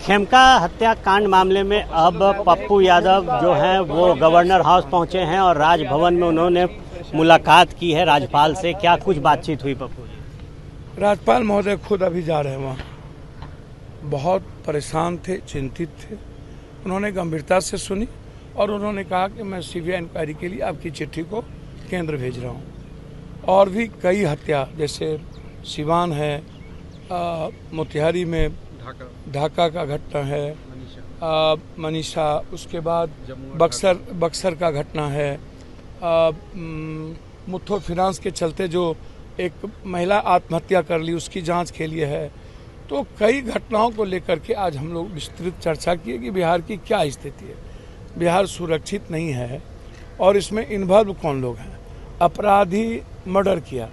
खेमका हत्याकांड मामले में अब पप्पू यादव जो हैं वो गवर्नर हाउस पहुंचे हैं और राजभवन में उन्होंने मुलाकात की है राज्यपाल से। क्या कुछ बातचीत हुई पप्पू जी? राज्यपाल महोदय खुद अभी जा रहे हैं वहाँ। बहुत परेशान थे, चिंतित थे। उन्होंने गंभीरता से सुनी और उन्होंने कहा कि मैं सीबीआई इंक्वायरी के लिए आपकी चिट्ठी को केंद्र भेज रहा हूँ। और भी कई हत्या, जैसे सिवान है, मोतिहारी में ढाका का घटना है, मनीषा, उसके बाद बक्सर का घटना है, मुथूट फाइनेंस के चलते जो एक महिला आत्महत्या कर ली उसकी जांच के लिए है। तो कई घटनाओं को लेकर के आज हम लोग विस्तृत चर्चा किए कि बिहार की क्या स्थिति है। बिहार सुरक्षित नहीं है और इसमें इन्वॉल्व कौन लोग हैं। अपराधी मर्डर किया,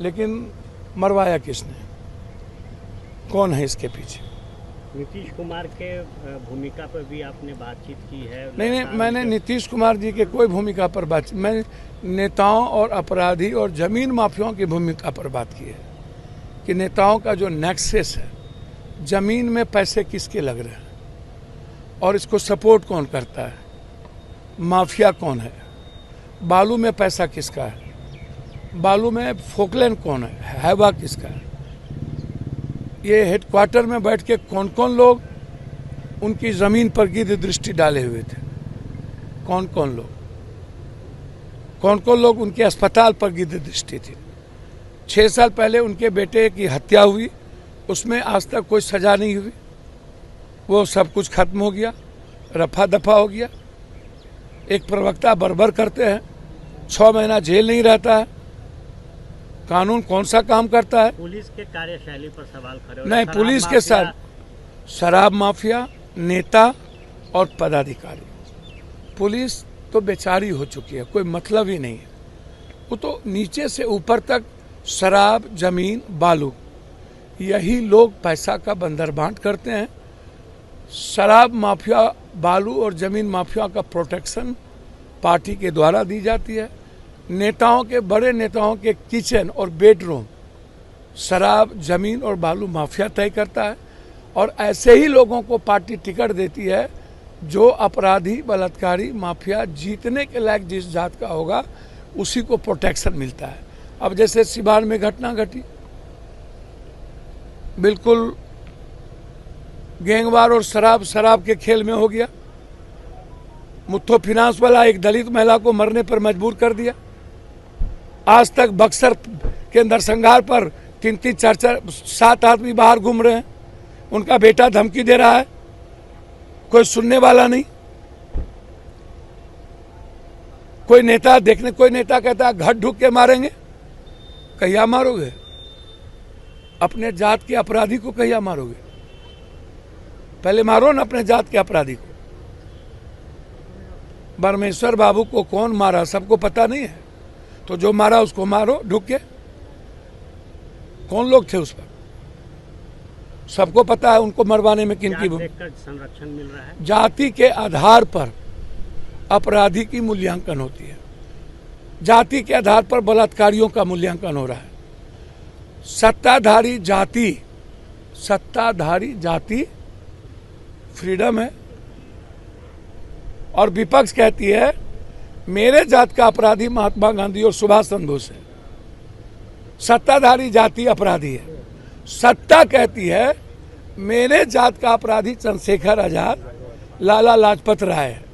लेकिन मरवाया किसने, कौन है इसके पीछे? नीतीश कुमार के भूमिका पर भी आपने बातचीत की है? नहीं, मैंने नीतीश कुमार जी के कोई भूमिका पर बात, मैं नेताओं और अपराधी और जमीन माफियाओं की भूमिका पर बात की है कि नेताओं का जो नेक्सस है, जमीन में पैसे किसके लग रहे हैं और इसको सपोर्ट कौन करता है, माफिया कौन है, बालू में पैसा किसका है, बालू में फोकलैंड कौन है, हैवा किसका है, ये हेडक्वार्टर में बैठ के कौन कौन लोग उनकी जमीन पर गिद्ध दृष्टि डाले हुए थे, कौन कौन लोग उनके अस्पताल पर गिद्ध दृष्टि थी। 6 साल पहले उनके बेटे की हत्या हुई, उसमें आज तक कोई सजा नहीं हुई। वो सब कुछ खत्म हो गया, रफा दफा हो गया। एक प्रवक्ता बरबर करते हैं, 6 महीना जेल नहीं रहता है। कानून कौन सा काम करता है? पुलिस के कार्यशैली पर सवाल खड़े। नहीं, पुलिस के साथ शराब माफिया, नेता और पदाधिकारी। पुलिस तो बेचारी हो चुकी है, कोई मतलब ही नहीं है। वो तो नीचे से ऊपर तक शराब, जमीन, बालू, यही लोग पैसा का बंदरबांट करते हैं। शराब माफिया, बालू और जमीन माफिया का प्रोटेक्शन पार्टी के द्वारा दी जाती है। नेताओं के, बड़े नेताओं के किचन और बेडरूम शराब, जमीन और बालू माफिया तय करता है। और ऐसे ही लोगों को पार्टी टिकट देती है जो अपराधी, बलात्कारी, माफिया जीतने के लायक जिस जात का होगा उसी को प्रोटेक्शन मिलता है। अब जैसे सिवान में घटना घटी, बिल्कुल गैंगवार और शराब के खेल में हो गया। मुथूट फाइनेंस वाला एक दलित महिला को मरने पर मजबूर कर दिया। आज तक बक्सर के नरसंहार पर 3-3, 4-4, 7 आदमी बाहर घूम रहे हैं। उनका बेटा धमकी दे रहा है, कोई सुनने वाला नहीं। कोई नेता कहता है घर ढूक के मारेंगे। कहिया मारोगे? अपने जात के अपराधी को कहिया मारोगे? पहले मारो ना अपने जात के अपराधी को। परमेश्वर बाबू को कौन मारा सबको पता नहीं है, तो जो मारा उसको मारो ढूक के। कौन लोग थे उस पर सबको पता है। उनको मरवाने में किनकी संरक्षण मिल रहा है? जाति के आधार पर अपराधी की मूल्यांकन होती है। जाति के आधार पर बलात्कारियों का मूल्यांकन हो रहा है। सत्ताधारी जाति फ्रीडम है और विपक्ष कहती है मेरे जात का अपराधी महात्मा गांधी और सुभाष चंद्र बोस है। सत्ताधारी जाति अपराधी है। सत्ता कहती है मेरे जात का अपराधी चंद्रशेखर आजाद, लाला लाजपत राय है।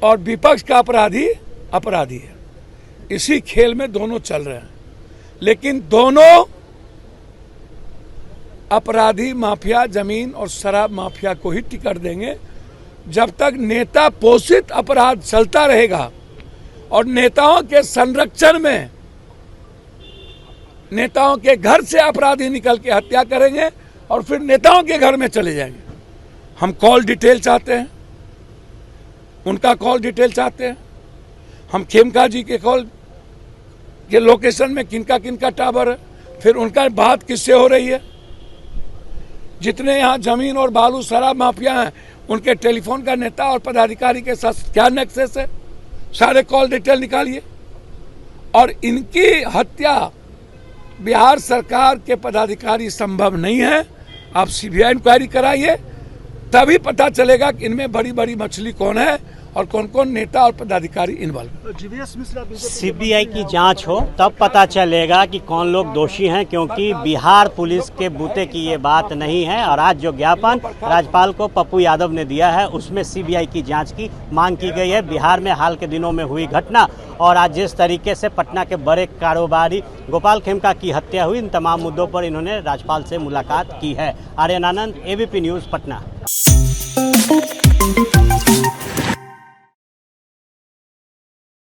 और विपक्ष का अपराधी है। इसी खेल में दोनों चल रहे हैं, लेकिन दोनों अपराधी, माफिया, जमीन और शराब माफिया को ही टिकट देंगे। जब तक नेता पोषित अपराध चलता रहेगा और नेताओं के संरक्षण में नेताओं के घर से अपराधी निकल के हत्या करेंगे और फिर नेताओं के घर में चले जाएंगे। हम कॉल डिटेल चाहते हैं, उनका कॉल डिटेल चाहते हैं। हम खेमका जी के कॉल के लोकेशन में किनका किनका टावर है, फिर उनका बात किससे हो रही है। जितने यहाँ जमीन और बालू, शराब माफिया हैं, उनके टेलीफोन का नेता और पदाधिकारी के साथ क्या नेक्सस है, सारे कॉल डिटेल निकालिए। और इनकी हत्या बिहार सरकार के पदाधिकारी संभव नहीं है, आप सीबीआई इंक्वायरी कराइए, तभी पता चलेगा कि इनमें बड़ी बड़ी मछली कौन है और कौन कौन नेता और पदाधिकारी इन्वॉल्व। सीबीआई की जांच हो तब पता चलेगा कि कौन लोग दोषी हैं, क्योंकि बिहार पुलिस के बूते की ये बात नहीं है। और आज जो ज्ञापन राज्यपाल को पप्पू यादव ने दिया है उसमें सीबीआई की जांच की मांग की गई है। बिहार में हाल के दिनों में हुई घटना और आज जिस तरीके से पटना के बड़े कारोबारी गोपाल खेमका की हत्या हुई, इन तमाम मुद्दों पर इन्होंने राज्यपाल से मुलाकात की है। आर्यन आनंद, एबीपी न्यूज़, पटना।